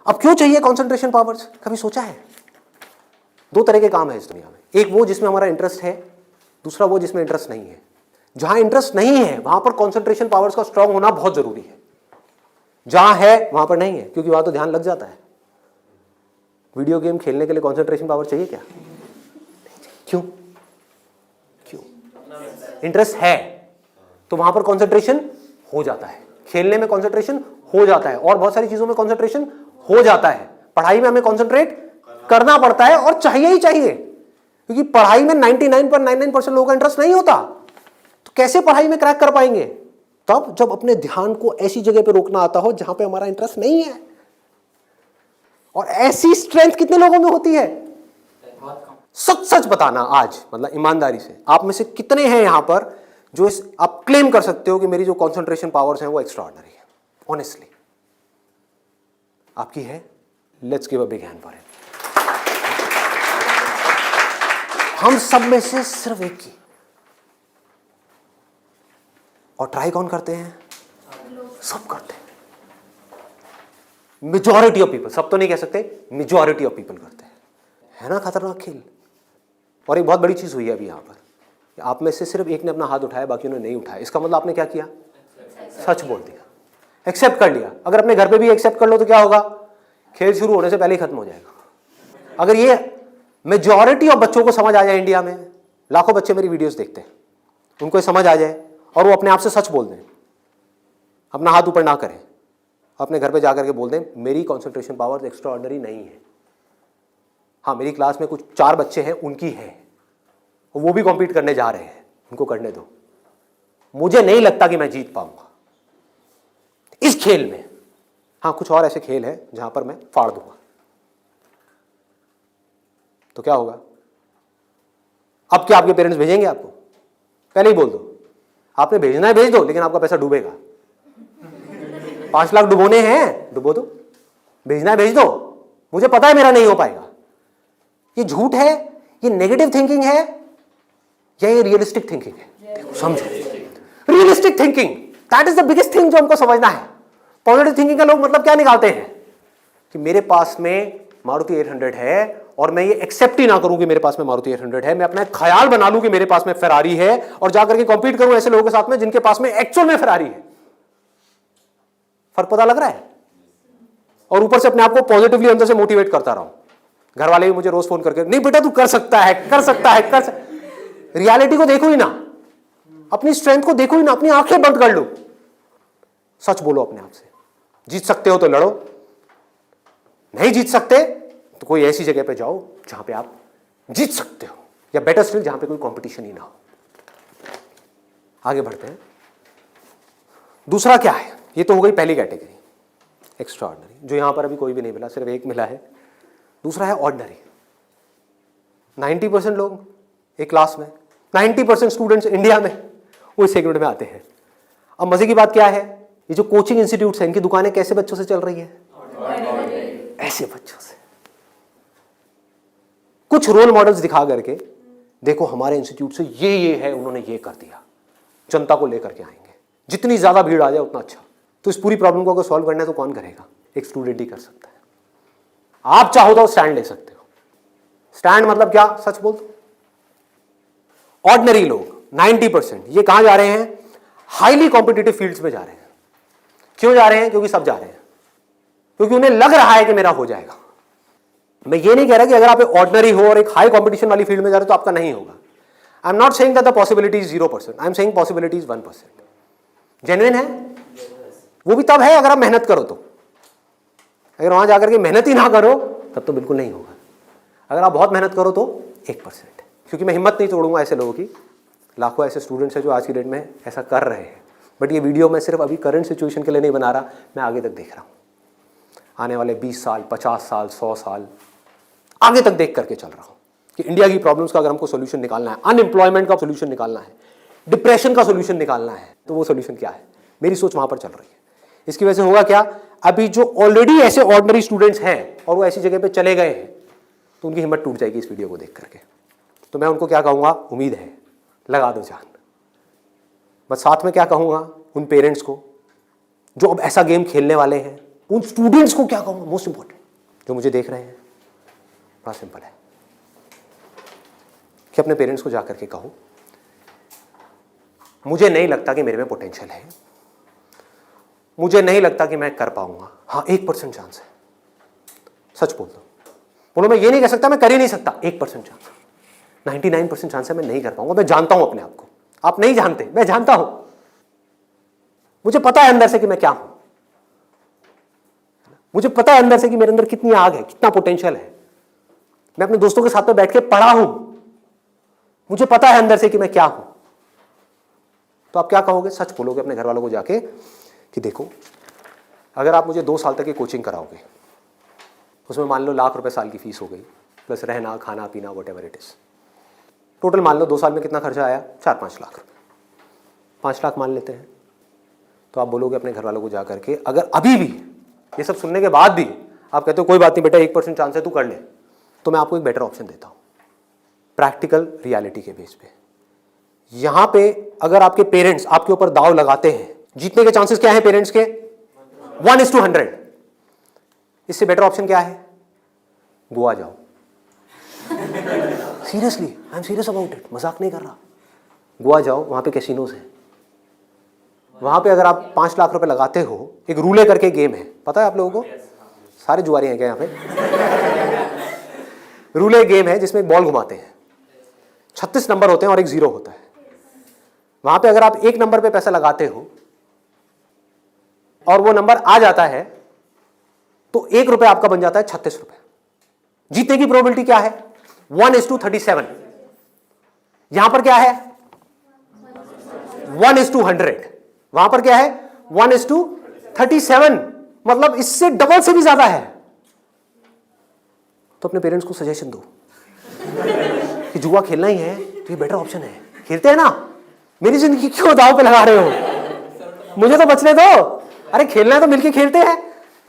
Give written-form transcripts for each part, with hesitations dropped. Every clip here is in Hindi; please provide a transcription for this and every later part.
अब क्यों चाहिए कॉन्सेंट्रेशन पावर्स, कभी सोचा है? दो तरह के काम है इस दुनिया में, एक वो जिसमें हमारा इंटरेस्ट है, दूसरा वो जिसमें इंटरेस्ट नहीं है। जहां इंटरेस्ट नहीं है वहां पर कॉन्सेंट्रेशन पावर्स का स्ट्रांग होना बहुत जरूरी है, जहां है वहां पर नहीं है, क्योंकि वहां तो ध्यान लग जाता है। वीडियो गेम खेलने के लिए कॉन्सेंट्रेशन पावर चाहिए क्या? क्यों? क्यों? इंटरेस्ट है तो वहां पर कॉन्सेंट्रेशन हो जाता है, खेलने में कॉन्सेंट्रेशन हो जाता है, और बहुत सारी चीजों में कॉन्सेंट्रेशन हो जाता है। पढ़ाई में हमें कॉन्सेंट्रेट करना पड़ता है और चाहिए ही चाहिए, क्योंकि पढ़ाई में 99.99% लोगों का इंटरेस्ट नहीं होता, तो कैसे पढ़ाई में क्रैक कर पाएंगे? तब जब अपने ध्यान को ऐसी जगह पे रोकना आता हो जहां पे हमारा इंटरेस्ट नहीं है। और ऐसी स्ट्रेंथ कितने लोगों में होती है? सच सच बताना आज, मतलब ईमानदारी से, आप में से कितने हैं यहां पर जो आप क्लेम कर सकते हो कि मेरी जो कंसंट्रेशन पावर्स हैं वो एक्स्ट्राऑर्डिनरी है? ऑनेस्टली आपकी है? Let's give a big hand for it. हम सब में से सिर्फ एक की, और ट्राई कौन करते हैं? सब करते हैं। मेजॉरिटी ऑफ पीपल, सब तो नहीं कह सकते, मेजॉरिटी ऑफ पीपल करते हैं। है ना खतरनाक खेल? और एक बहुत बड़ी चीज हुई है अभी यहां पर, आप में से सिर्फ एक ने अपना हाथ उठाया, बाकी ने नहीं उठाया। इसका मतलब आपने क्या किया? सच बोल दिया, एक्सेप्ट कर लिया। अगर अपने घर पे भी एक्सेप्ट कर लो तो क्या होगा? खेल शुरू होने से पहले ही खत्म हो जाएगा। अगर ये मेजॉरिटी ऑफ बच्चों को समझ आ जाए, इंडिया में लाखों बच्चे मेरी वीडियोस देखते हैं, उनको समझ आ जाए और वो अपने आप से सच बोल दें, अपना हाथ ऊपर ना करें, अपने घर पे जाकर के बोल दें मेरी कंसंट्रेशन पावर एक्स्ट्रा ऑर्डिनरी नहीं है। हाँ, मेरी क्लास में कुछ 4 बच्चे हैं उनकी है, वो भी कॉम्पीट करने जा रहे हैं, उनको करने दो, मुझे नहीं लगता कि मैं जीत पाऊंगा इस खेल में। हाँ, कुछ और ऐसे खेल हैं जहां पर मैं फाड़ दूंगा, तो क्या होगा? अब क्या आपके पेरेंट्स भेजेंगे आपको? पहले ही बोल दो, आपने भेजना है भेज दो, लेकिन आपका पैसा डूबेगा। 5 लाख डुबोने हैं, डुबो दो। भेजना है भेज दो, मुझे पता है मेरा नहीं हो पाएगा। ये झूठ है, ये नेगेटिव थिंकिंग है, या ये रियलिस्टिक थिंकिंग है? समझो, realistic thinking, that is the biggest thing जो हमको समझना है। पॉजिटिव थिंकिंग का लोग मतलब क्या निकालते हैं कि मेरे पास में मारुति 800 है और मैं ये एक्सेप्ट ही ना करूं कि मेरे पास में मारुति 800 है, मैं अपना ख्याल बना लूं कि मेरे पास में फेरारी है और जाकर के कॉम्पीट करूं ऐसे लोगों के साथ में जिनके पास में एक्चुअल में फेरारी है। फर्क पता लग रहा है? और ऊपर से अपने आप को पॉजिटिवली अंदर से मोटिवेट करता रहा हूं। घर वाले भी मुझे रोज फोन करके, नहीं बेटा तू कर सकता है, कर सकता है, कर सकता। रियलिटी को देखो ही ना, अपनी स्ट्रेंथ को देखो ही ना, अपनी आंखें बंद कर लो, सच बोलो अपने आप से। जीत सकते हो तो लड़ो, नहीं जीत सकते तो कोई ऐसी जगह पे जाओ जहां पे आप जीत सकते हो, या बेटर स्टिल जहां पे कोई कंपटीशन ही ना हो। आगे बढ़ते हैं। दूसरा क्या है? ये तो हो गई पहली कैटेगरी, एक्स्ट्रा ऑर्डिनरी, जो यहां पर अभी कोई भी नहीं मिला, सिर्फ एक मिला है। दूसरा है ऑर्डिनरी। 90% लोग एक क्लास में, 90% स्टूडेंट्स इंडिया में वो इस सेगमेंट में आते हैं। अब मजे की बात क्या है, ये जो कोचिंग इंस्टीट्यूट्स हैं, इनकी दुकानें कैसे बच्चों से चल रही है? ऐसे बच्चों से। कुछ रोल मॉडल्स दिखा करके, देखो हमारे इंस्टीट्यूट से ये है, उन्होंने ये कर दिया, जनता को लेकर के आएंगे, जितनी ज्यादा भीड़ आ जाए उतना अच्छा। तो इस पूरी प्रॉब्लम को अगर सॉल्व करना है तो कौन करेगा? एक स्टूडेंट ही कर सकता है। आप चाहो तो स्टैंड ले सकते हो। स्टैंड मतलब क्या? सच बोल दो। ऑर्डिनरी लोग 90% ये कहां जा रहे हैं? हाईली कॉम्पिटिटिव फील्ड्स में जा रहे हैं। क्यों जा रहे हैं? क्योंकि सब जा रहे हैं, क्योंकि उन्हें लग रहा है कि मेरा हो जाएगा। मैं ये नहीं कह रहा कि अगर आप ऑर्डिनरी हो और एक हाई कॉम्पिटिशन वाली फील्ड में जा रहे हो तो आपका नहीं होगा। I am not saying that the possibility is 0%, I am saying possibility is 1%। Genuine है वो भी तब है अगर आप मेहनत करो तो। अगर वहां जाकर के मेहनत ही ना करो तब तो बिल्कुल नहीं होगा। अगर आप बहुत मेहनत करो तो 1%। क्योंकि मैं हिम्मत नहीं तोड़ूंगा ऐसे लोगों की। लाखों ऐसे स्टूडेंट्स हैं जो आज की डेट में ऐसा कर रहे हैं, बट ये वीडियो मैं सिर्फ अभी करंट सिचुएशन के लिए नहीं बना रहा, मैं आगे तक देख रहा हूँ। आने वाले 20 साल, 50 साल, 100 साल आगे तक देख करके चल रहा हूँ कि इंडिया की प्रॉब्लम्स का अगर हमको सोल्यूशन निकालना है, अनएम्प्लॉयमेंट का सोल्यूशन निकालना है, डिप्रेशन का सोल्यूशन निकालना है, तो वो सोल्यूशन क्या है? मेरी सोच वहां पर चल रही है। इसकी वजह से होगा क्या? अभी जो ऑलरेडी ऐसे ऑर्डिनरी स्टूडेंट्स हैं और वो ऐसी जगह पे चले गए हैं, तो उनकी हिम्मत टूट जाएगी इस वीडियो को देख करके। तो मैं उनको क्या कहूँगा? उम्मीद है, लगा दो जान। बस साथ में क्या कहूँगा उन पेरेंट्स को जो अब ऐसा गेम खेलने वाले हैं, उन स्टूडेंट्स को क्या कहूँगा? मोस्ट इंपॉर्टेंट, जो मुझे देख रहे हैं, बड़ा सिंपल है कि अपने पेरेंट्स को जाकर के कहो, मुझे नहीं लगता कि मेरे में पोटेंशियल है, मुझे नहीं लगता कि मैं कर पाऊंगा। हाँ, 1% चांस है। सच बोल दो, बोलो मैं ये नहीं कह सकता मैं कर ही नहीं सकता, 1% चांस, 99% चांस है मैं नहीं कर पाऊंगा। मैं जानता हूं अपने आप को, आप नहीं जानते, मैं जानता हूं, मुझे पता है अंदर से कि मैं क्या हूं, मुझे पता है अंदर से कि मेरे अंदर कितनी आग है, कितना पोटेंशियल है। मैं अपने दोस्तों के साथ में बैठ के पढ़ा हूं, मुझे पता है अंदर से कि मैं क्या हूं। तो आप क्या कहोगे? सच बोलोगे अपने घर वालों को जाके कि देखो, अगर आप मुझे 2 साल तक की कोचिंग कराओगे, उसमें मान लो ₹1,00,000 साल की फीस हो गई, प्लस रहना खाना पीना what ever it is, total मान लो 2 साल में कितना खर्चा आया? 4-5 लाख रुपए, 5 लाख मान लेते हैं। तो आप बोलोगे अपने घर वालों को जाकर के, अगर अभी भी ये सब सुनने के बाद भी आप कहते हो कोई बात नहीं बेटा, 1% चांस है, तू कर ले, तो मैं आपको एक बेटर ऑप्शन देता हूं, प्रैक्टिकल रियलिटी के बेस पे। यहां पे अगर आपके पेरेंट्स आपके ऊपर दाव लगाते हैं, जीतने के चांसेस क्या है पेरेंट्स के? 1:100। इससे बेटर ऑप्शन क्या है? गोवा जाओ। Seriously, I am serious about it, मजाक नहीं कर रहा। गोवा जाओ, वहां पे कैसीनोज हैं, वहां पे अगर आप 5 लाख रुपए लगाते हो, एक रूले करके गेम है, पता है आप लोगों को? सारे जुआरी हैं क्या यहाँ पे? रूले गेम है जिसमें एक बॉल घुमाते हैं, 36 नंबर होते हैं और एक 0 होता है। वहां पे अगर आप 1 नंबर पे पैसा लगाते हो और वो नंबर आ जाता है, तो 1 रुपए आपका बन जाता है 36 रुपए। जीतने की प्रोबेबिलिटी क्या है? 1:37। यहां पर क्या है? 1:100। वहां पर क्या है? 1:37, मतलब इससे डबल से भी ज्यादा है। तो अपने पेरेंट्स को सजेशन दो कि जुआ खेलना ही है तो ये बेटर ऑप्शन है, खेलते हैं ना। मेरी जिंदगी क्यों दांव पे लगा रहे हो? मुझे तो बचने दो। अरे खेलना है तो मिलके खेलते हैं।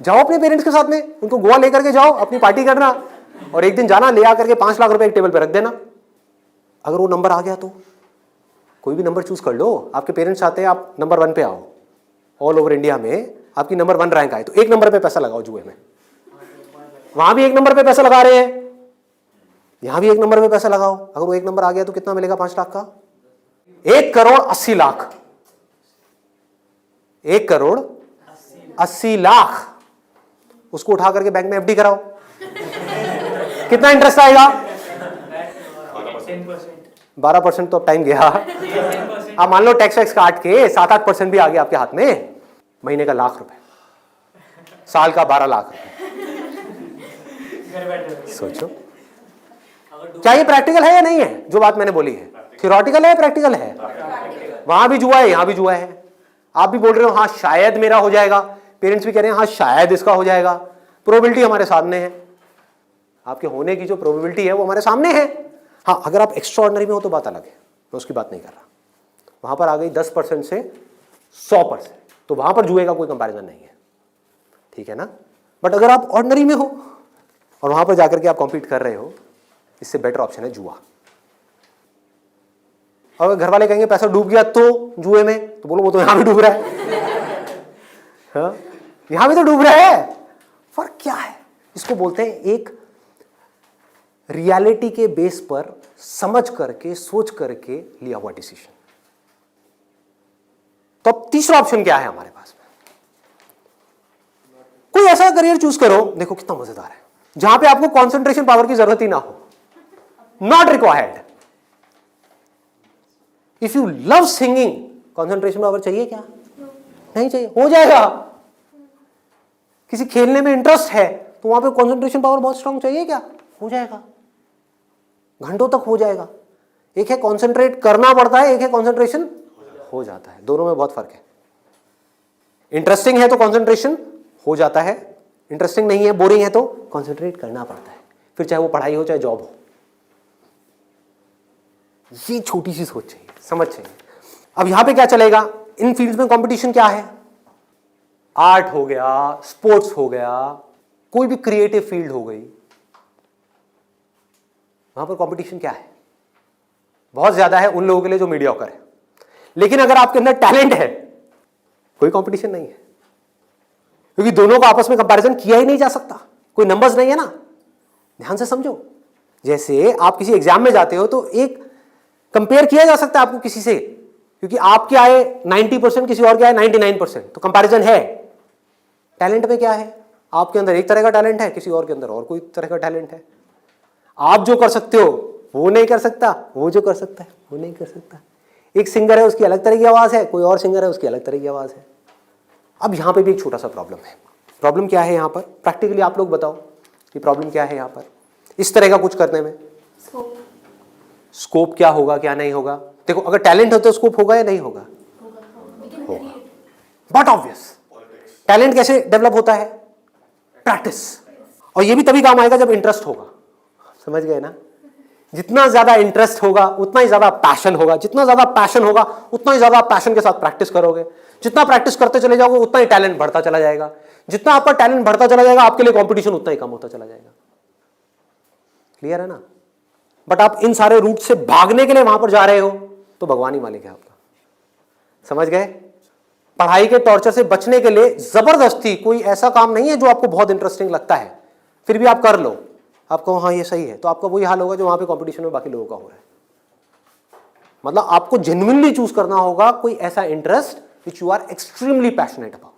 जाओ अपने पेरेंट्स के साथ में, उनको गोवा लेकर के जाओ, अपनी पार्टी करना, और एक दिन जाना ले आकर के 5 लाख रुपए एक टेबल पे रख देना। अगर वो नंबर आ गया तो कोई भी नंबर चूज कर लो। आपके पेरेंट्स चाहते हैं आप नंबर 1 पे आओ, ऑल ओवर इंडिया में आपकी नंबर 1 रैंक आए, तो 1 नंबर पे पैसा लगाओ जुए में। वहां भी 1 नंबर पे पैसा लगा रहे हैं, यहां भी 1 नंबर पे पैसा लगाओ। अगर वो 1 नंबर आ गया तो कितना मिलेगा? 5 लाख का 1,80,00,000। 1,80,00,000 उसको उठा करके बैंक में एफडी कराओ। कितना इंटरेस्ट आएगा? 12%। तो अब टाइम गया। अब मान लो टैक्स वैक्स काट के 7-8% भी आ गया आपके हाथ में, महीने का ₹1,00,000, साल का 12 लाख रुपए। सोचो क्या ये प्रैक्टिकल है या नहीं है? जो बात मैंने बोली है थियोरेटिकल है, प्रैक्टिकल है। वहां भी जुआ है, यहां भी जुआ है। आप भी बोल रहे हो हाँ शायद मेरा हो जाएगा, पेरेंट्स भी कह रहे हैं हाँ शायद इसका हो जाएगा। प्रोबेबिलिटी हमारे सामने है, आपके होने की जो प्रोबेबिलिटी है वो हमारे सामने है। हाँ, अगर आप एक्स्ट्राऑर्डिनरी में हो तो बात अलग है, मैं उसकी बात नहीं कर रहा। वहां पर आ गई 10% से 100%, तो वहां पर जुए का कोई कंपैरिजन नहीं है, ठीक है ना। बट अगर आप ऑर्डिनरी में हो और वहां पर जाकर के आप कॉम्पीट कर रहे हो, इससे बेटर ऑप्शन है जुआ। अगर घर वाले कहेंगे पैसा डूब गया तो जुए में, तो बोलो वो तो यहां भी डूब रहा है। हाँ? यहां भी तो डूब रहा है। फर्क क्या है? इसको बोलते हैं एक रियलिटी के बेस पर समझ करके सोच करके लिया हुआ डिसीजन। तो अब तीसरा ऑप्शन क्या है हमारे पास में? कोई ऐसा करियर चूज करो, देखो कितना मजेदार है, जहां पे आपको कंसंट्रेशन पावर की जरूरत ही ना हो, not required. If you love singing, concentration power चाहिए क्या? नहीं चाहिए, हो जाएगा। किसी खेलने में इंटरेस्ट है तो वहां पे कंसंट्रेशन पावर बहुत स्ट्रांग चाहिए क्या? हो जाएगा, घंटों तक हो जाएगा। एक है कंसंट्रेट करना पड़ता है, एक है कंसंट्रेशन हो जाता है। दोनों में बहुत फर्क है। इंटरेस्टिंग है तो कंसंट्रेशन हो जाता है, इंटरेस्टिंग नहीं है, बोरिंग है तो कंसंट्रेट करना पड़ता है, फिर चाहे वो पढ़ाई हो चाहे जॉब हो। ये छोटी सी सोच चाहिए, समझ चाहिए। अब यहां पे क्या चलेगा? इन फील्ड्स में कंपटीशन क्या है? आर्ट हो गया, स्पोर्ट्स हो गया, कोई भी क्रिएटिव फील्ड हो गई, वहां पर कंपटीशन क्या है? बहुत ज्यादा है उन लोगों के लिए जो मीडियोकर है। लेकिन अगर आपके अंदर टैलेंट है, कोई कंपटीशन नहीं है, क्योंकि दोनों का आपस में कंपैरिजन किया ही नहीं जा सकता। कोई नंबर्स नहीं है ना, ध्यान से समझो। जैसे आप किसी एग्जाम में जाते हो तो एक कंपेयर किया जा सकता है आपको किसी से, क्योंकि आपके आए 90%, किसी और के आए 99%, तो कंपैरिजन है। टैलेंट में क्या है, आपके अंदर एक तरह का टैलेंट है, किसी और के अंदर और कोई तरह का टैलेंट है। आप जो कर सकते हो वो नहीं कर सकता, वो जो कर सकता है वो नहीं कर सकता। एक सिंगर है, उसकी अलग तरह की आवाज है, कोई और सिंगर है, उसकी अलग तरह की आवाज है। अब यहां पे भी एक छोटा सा प्रॉब्लम है। प्रॉब्लम क्या है यहां पर, प्रैक्टिकली आप लोग बताओ कि प्रॉब्लम क्या है यहां पर इस तरह का कुछ करने में। स्कोप क्या होगा, क्या नहीं होगा। देखो, अगर टैलेंट हो तो स्कोप होगा या नहीं होगा, होगा। बट ऑब्वियस, टैलेंट कैसे डेवलप होता है, प्रैक्टिस। और ये भी तभी काम आएगा जब इंटरेस्ट होगा, समझ गए ना। जितना ज्यादा इंटरेस्ट होगा उतना ही ज्यादा पैशन होगा, जितना ज्यादा पैशन होगा उतना ही ज्यादा पैशन के साथ प्रैक्टिस करोगे, जितना प्रैक्टिस करते चले जाओगे उतना ही टैलेंट बढ़ता चला जाएगा, जितना आपका टैलेंट बढ़ता चला जाएगा आपके लिए कंपटीशन उतना ही कम होता चला जाएगा। क्लियर है ना। बट आप इन सारे रूट से भागने के लिए वहां पर जा रहे हो तो भगवान ही मालिक है आपका, समझ गए। पढ़ाई के टॉर्चर से बचने के लिए जबरदस्ती कोई ऐसा काम नहीं है जो आपको बहुत इंटरेस्टिंग लगता है फिर भी आप कर लो, आपको हाँ ये सही है, तो आपका वही हाल होगा जो वहां पे कंपटीशन में बाकी लोगों का हो रहा है। मतलब आपको जेन्युइनली चूज करना होगा कोई ऐसा interest which you are extremely passionate about.